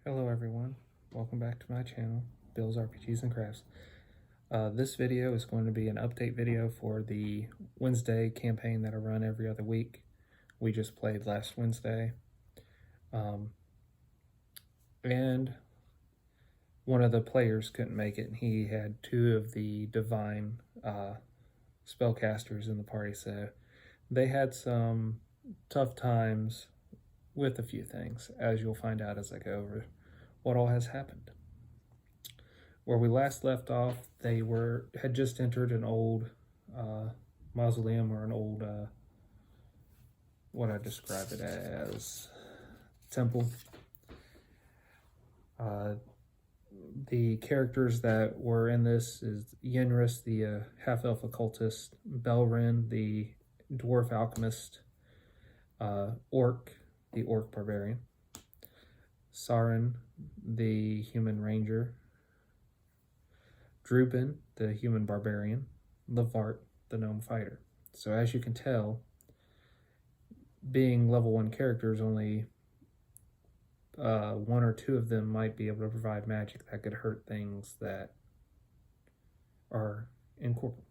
Hello everyone, welcome back to my channel, Bill's RPGs and Crafts. This video is going to be an update video for the Wednesday campaign that I run every other week. We just played last Wednesday. And one of the players couldn't make it, and he had two of the divine spellcasters in the party, so they had some tough times with a few things, as you'll find out as I go over what all has happened. Where we last left off, they had just entered an old mausoleum, or an old, what I describe it as, temple. The characters that were in this is Yenris, the half-elf occultist, Belrin, the dwarf alchemist, Orc, the orc barbarian, Sarin, the human ranger, Drupin, the human barbarian, Levart, the gnome fighter. So as you can tell, being level 1 characters, only one or two of them might be able to provide magic that could hurt things that are incorporeal.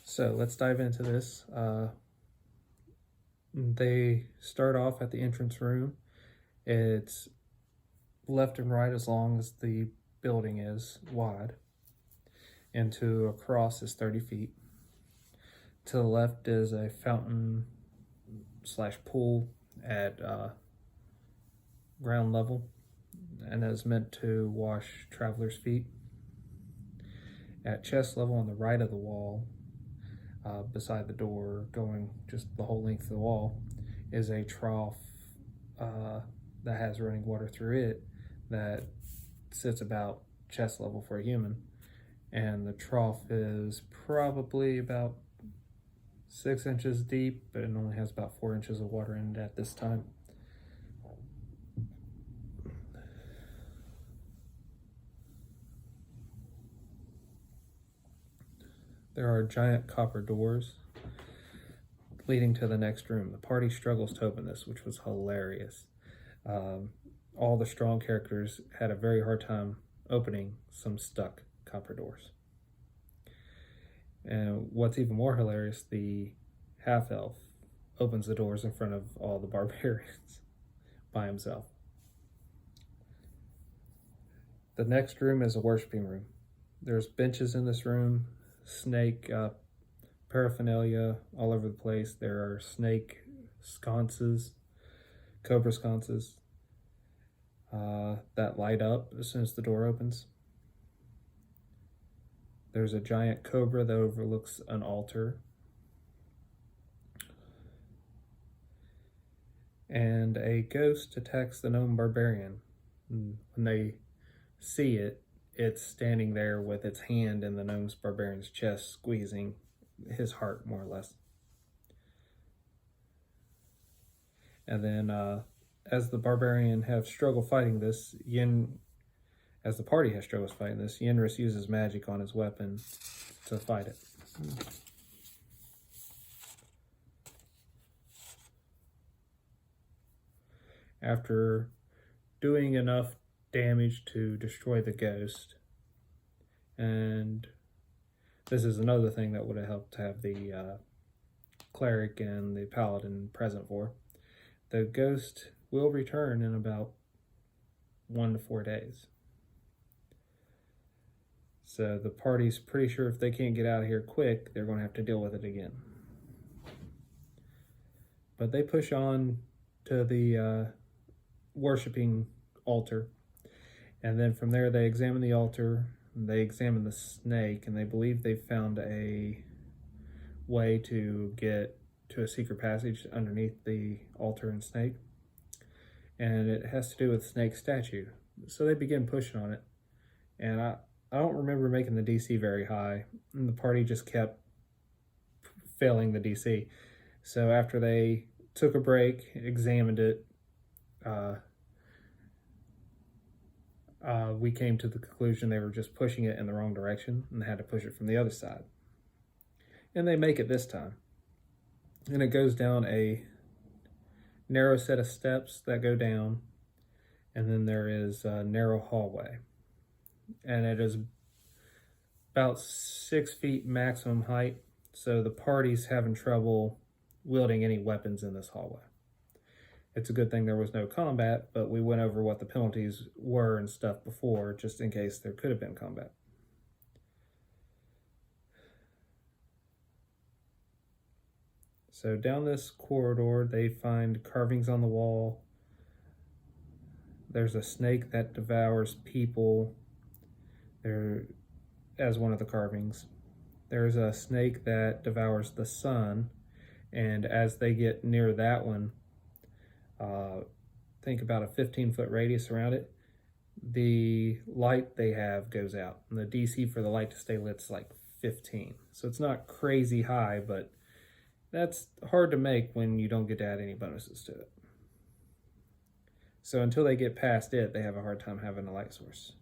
So let's dive into this. They start off at the entrance room. It's left and right as long as the building is wide, and to across is 30 feet. To the left is a fountain / pool at ground level, and is meant to wash travelers' feet. At chest level on the right of the wall, beside the door, going just the whole length of the wall, is a trough that has running water through it that sits about chest level for a human. And the trough is probably about 6 inches deep, but it only has about 4 inches of water in it at this time. There are giant copper doors leading to the next room. The party struggles to open this, which was hilarious. All the strong characters had a very hard time opening some stuck copper doors. And what's even more hilarious, the half-elf opens the doors in front of all the barbarians by himself. The next room is a worshiping room. There's benches in this room, snake paraphernalia all over the place. There are snake sconces, cobra sconces, that light up as soon as the door opens. There's a giant cobra that overlooks an altar. And a ghost attacks the gnome barbarian. When they see it, it's standing there with its hand in the gnome barbarian's chest, squeezing his heart, more or less. And then as the barbarian have struggled fighting this, as the party has struggles fighting this, Yenris uses magic on his weapon to fight it. After doing enough damage to destroy the ghost, and this is another thing that would have helped to have the cleric and the paladin present for, the ghost will return in about 1 to 4 days. So the party's pretty sure if they can't get out of here quick, they're going to have to deal with it again. But they push on to the worshipping altar, and then from there they examine the altar, they examine the snake, and they believe they've found a way to get to a secret passage underneath the altar and snake, and it has to do with snake statue. So they begin pushing on it, and I don't remember making the DC very high, and the party just kept failing the DC. So after they took a break, examined it, we came to the conclusion they were just pushing it in the wrong direction, and they had to push it from the other side. And they make it this time. And it goes down a narrow set of steps that go down and then there is a narrow hallway, and it is about 6 feet maximum height, so the party's having trouble wielding any weapons in this hallway. It's a good thing there was no combat, but we went over what the penalties were and stuff before, just in case there could have been combat. So down this corridor, they find carvings on the wall. There's a snake that devours people there as one of the carvings. There's a snake that devours the sun, and as they get near that one, think about a 15-foot radius around it, the light they have goes out, and the DC for the light to stay lit is like 15. So it's not crazy high, but that's hard to make when you don't get to add any bonuses to it. So until they get past it, they have a hard time having a light source.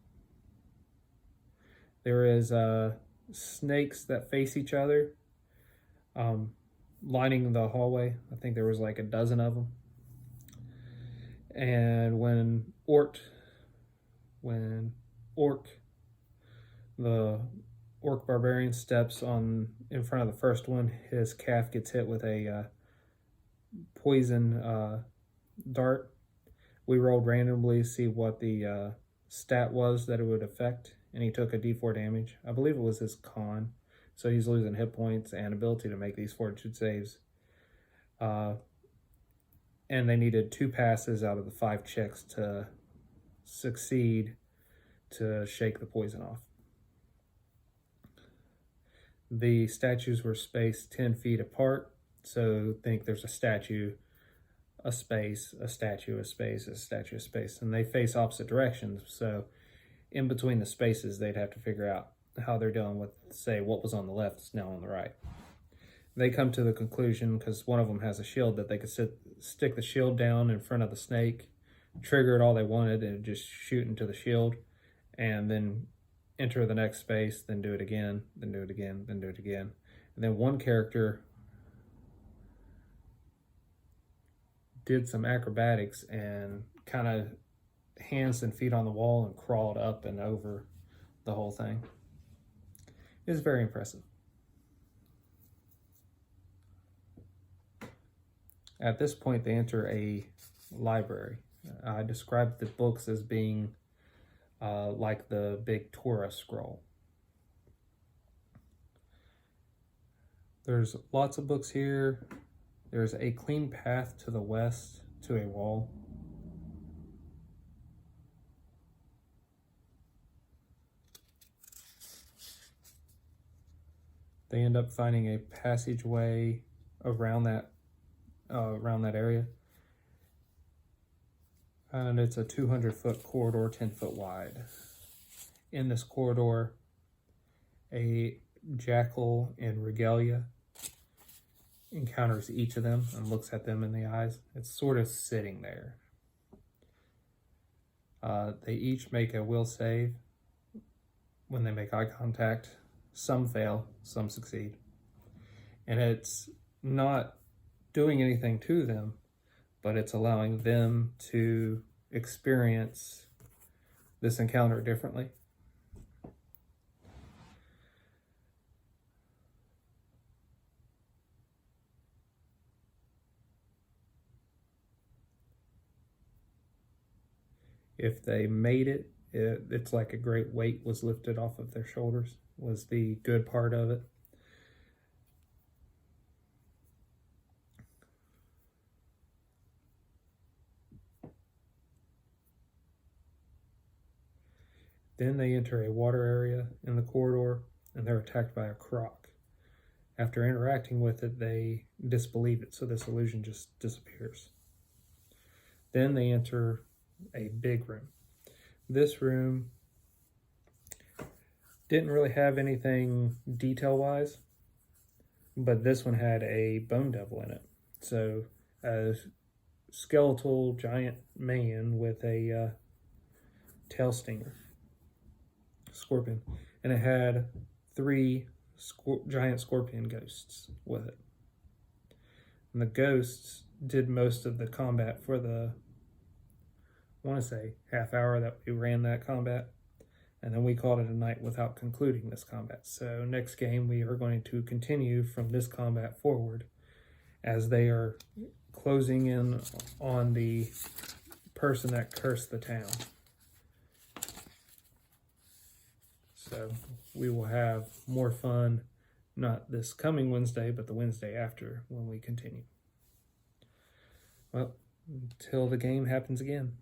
There is snakes that face each other, lining the hallway. I think there was like a dozen of them. And when the orc barbarian steps in front of the first one, his calf gets hit with a poison dart. We rolled randomly to see what the stat was that it would affect, and he took a d4 damage. I believe it was his con, so he's losing hit points and ability to make these fortitude saves. And they needed 2 passes out of the 5 checks to succeed to shake the poison off. The statues were spaced 10 feet apart, so think there's a statue, a space, a statue, a space, a statue, a space, and they face opposite directions, so in between the spaces they'd have to figure out how they're dealing with, say, what was on the left is now on the right. They come to the conclusion, because one of them has a shield, that they could stick the shield down in front of the snake, trigger it all they wanted, and just shoot into the shield, and then enter the next space, then do it again, then do it again, then do it again. And then one character did some acrobatics and kind of hands and feet on the wall and crawled up and over the whole thing. It was very impressive. At this point, they enter a library. I described the books as being like the big Torah scroll. There's lots of books here. There's a clean path to the west to a wall. They end up finding a passageway around that area. And it's a 200-foot corridor, 10-foot wide. In this corridor, a jackal in regalia encounters each of them and looks at them in the eyes. It's sort of sitting there. They each make a will save. When they make eye contact, some fail, some succeed. And it's not doing anything to them, but it's allowing them to experience this encounter differently. If they made it, it's like a great weight was lifted off of their shoulders, was the good part of it. Then they enter a water area in the corridor, and they're attacked by a croc. After interacting with it, they disbelieve it, so this illusion just disappears. Then they enter a big room. This room didn't really have anything detail-wise, but this one had a bone devil in it. So a skeletal giant man with a tail stinger, scorpion, and it had 3 giant scorpion ghosts with it. And the ghosts did most of the combat for the I want to say, half hour that we ran that combat. And then we called it a night without concluding this combat. So next game, we are going to continue from this combat forward as they are closing in on the person that cursed the town. So we will have more fun, not this coming Wednesday, but the Wednesday after when we continue. Well, until the game happens again.